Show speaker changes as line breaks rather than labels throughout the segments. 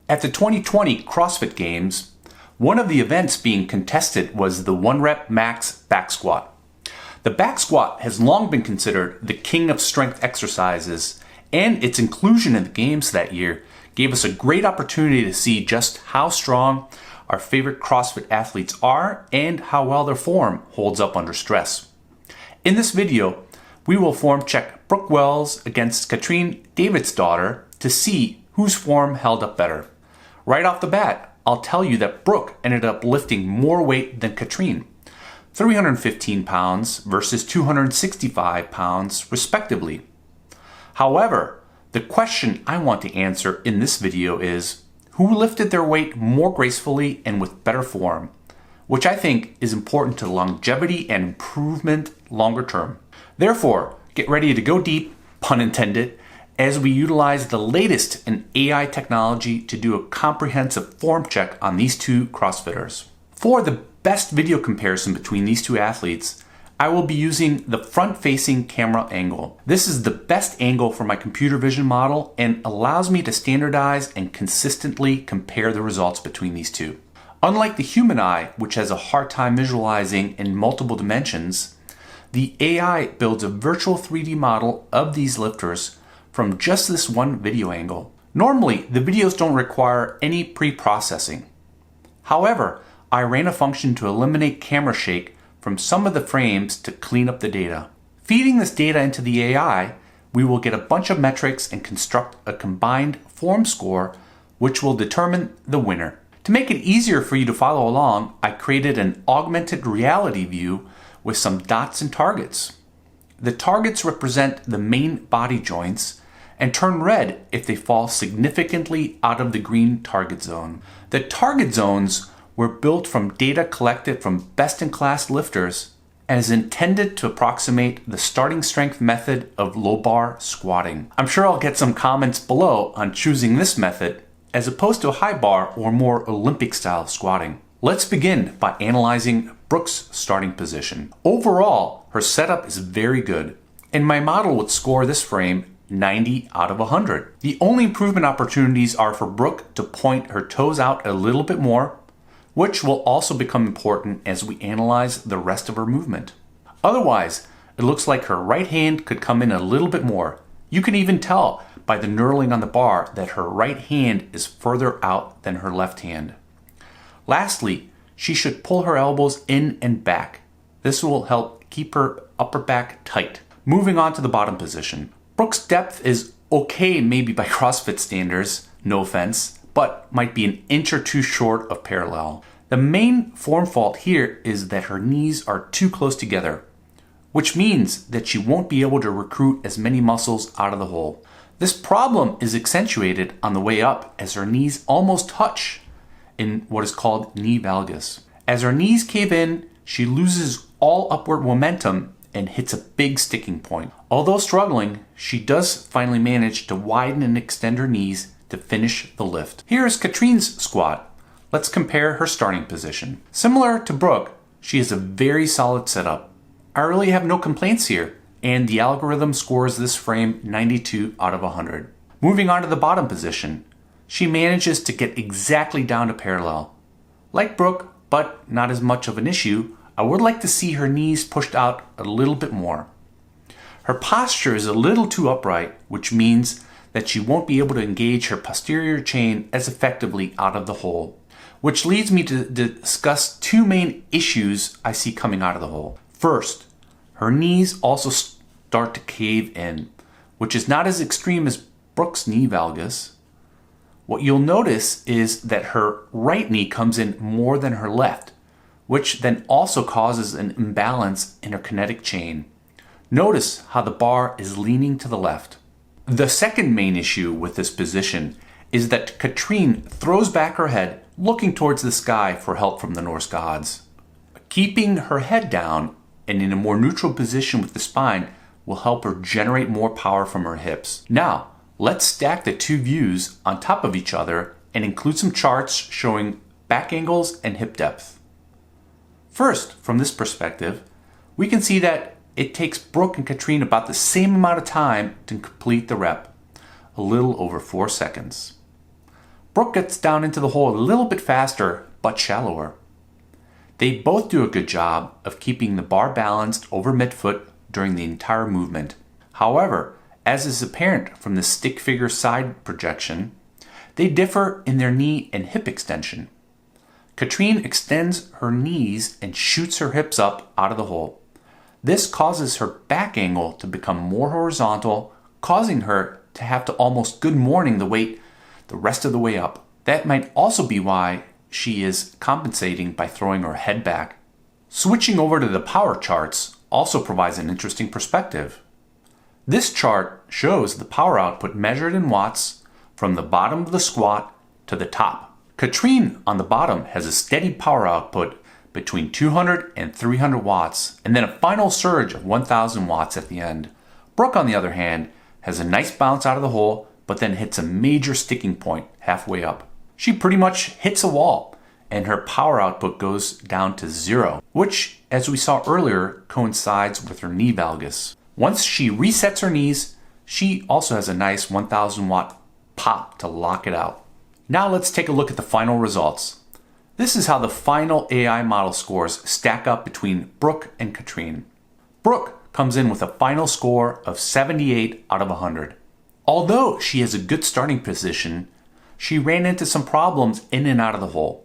At the 2020 CrossFit Games, one of the events being contested was the 1-rep max back squat. The back squat has long been considered the king of strength exercises, and its inclusion in the games that year gave us a great opportunity to see just how strong our favorite CrossFit athletes are and how well their form holds up under stress. In this video, we will form check Brooke Wells against Katrin Davidsdottir to see whose form held up better. Right off the bat, I'll tell you that Brooke ended up lifting more weight than Katrin, 315 pounds versus 265 pounds respectively. However, the question I want to answer in this video is, who lifted their weight more gracefully and with better form, which I think is important to longevity and improvement longer term. Therefore, get ready to go deep, pun intended, as we utilize the latest in AI technology to do a comprehensive form check on these two CrossFitters. For the best video comparison between these two athletes, I will be using the front-facing camera angle. This is the best angle for my computer vision model and allows me to standardize and consistently compare the results between these two. Unlike the human eye, which has a hard time visualizing in multiple dimensions, the AI builds a virtual 3D model of these lifters from just this one video angle. Normally, the videos don't require any pre-processing. However, I ran a function to eliminate camera shake from some of the frames to clean up the data. Feeding this data into the AI, we will get a bunch of metrics and construct a combined form score, which will determine the winner. To make it easier for you to follow along, I created an augmented reality view with some dots and targets. The targets represent the main body joints and turn red if they fall significantly out of the green target zone. The target zones were built from data collected from best-in-class lifters and is intended to approximate the starting strength method of low bar squatting. I'm sure I'll get some comments below on choosing this method as opposed to a high bar or more Olympic style squatting. Let's begin by analyzing Brooke's starting position. Overall, her setup is very good, and my model would score this frame 90 out of 100. The only improvement opportunities are for Brooke to point her toes out a little bit more, which will also become important as we analyze the rest of her movement. Otherwise, it looks like her right hand could come in a little bit more. You can even tell by the knurling on the bar that her right hand is further out than her left hand. Lastly, she should pull her elbows in and back. This will help keep her upper back tight. Moving on to the bottom position. Brooke's depth is okay maybe by CrossFit standards, no offense, but might be an inch or two short of parallel. The main form fault here is that her knees are too close together, which means that she won't be able to recruit as many muscles out of the hole. This problem is accentuated on the way up as her knees almost touch in what is called knee valgus. As her knees cave in, she loses all upward momentum and hits a big sticking point. Although struggling, she does finally manage to widen and extend her knees to finish the lift. Here is Katrin's squat. Let's compare her starting position. Similar to Brooke, she has a very solid setup. I really have no complaints here, and the algorithm scores this frame 92 out of 100. Moving on to the bottom position, she manages to get exactly down to parallel. Like Brooke, but not as much of an issue, I would like to see her knees pushed out a little bit more. Her posture is a little too upright, which means that she won't be able to engage her posterior chain as effectively out of the hole, which leads me to discuss two main issues I see coming out of the hole. First, her knees also start to cave in, which is not as extreme as Brooke's knee valgus. What you'll notice is that her right knee comes in more than her left, which then also causes an imbalance in her kinetic chain. Notice how the bar is leaning to the left. The second main issue with this position is that Katrin throws back her head looking towards the sky for help from the Norse gods. Keeping her head down and in a more neutral position with the spine will help her generate more power from her hips. Now, let's stack the two views on top of each other and include some charts showing back angles and hip depth. First, from this perspective, we can see that it takes Brooke and Katrin about the same amount of time to complete the rep, a little over 4 seconds. Brooke gets down into the hole a little bit faster, but shallower. They both do a good job of keeping the bar balanced over midfoot during the entire movement. However, as is apparent from the stick figure side projection, they differ in their knee and hip extension. Katrin extends her knees and shoots her hips up out of the hole. This causes her back angle to become more horizontal, causing her to have to almost good morning the weight the rest of the way up. That might also be why she is compensating by throwing her head back. Switching over to the power charts also provides an interesting perspective. This chart shows the power output measured in watts from the bottom of the squat to the top. Katrin on the bottom has a steady power output between 200 and 300 watts, and then a final surge of 1000 watts at the end. Brooke, on the other hand, has a nice bounce out of the hole, but then hits a major sticking point halfway up. She pretty much hits a wall, and her power output goes down to 0, which, as we saw earlier, coincides with her knee valgus. Once she resets her knees, she also has a nice 1000 watt pop to lock it out. Now let's take a look at the final results. This is how the final AI model scores stack up between Brooke and Katrin. Brooke comes in with a final score of 78 out of 100. Although she has a good starting position, she ran into some problems in and out of the hole.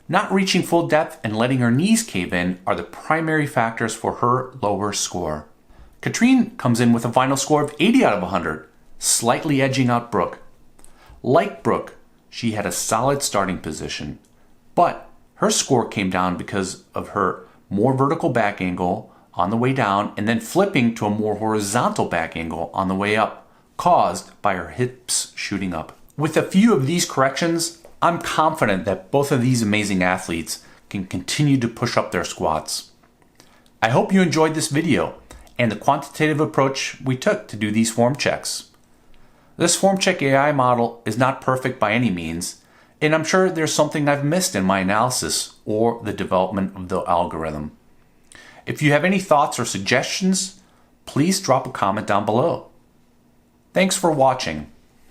Not reaching full depth and letting her knees cave in are the primary factors for her lower score. Katrin comes in with a final score of 80 out of 100, slightly edging out Brooke. Like Brooke, she had a solid starting position, but her score came down because of her more vertical back angle on the way down and then flipping to a more horizontal back angle on the way up, caused by her hips shooting up. With a few of these corrections, I'm confident that both of these amazing athletes can continue to push up their squats. I hope you enjoyed this video and the quantitative approach we took to do these form checks. This Formcheck AI model is not perfect by any means, and I'm sure there's something I've missed in my analysis or the development of the algorithm. If you have any thoughts or suggestions, please drop a comment down below. Thanks for watching.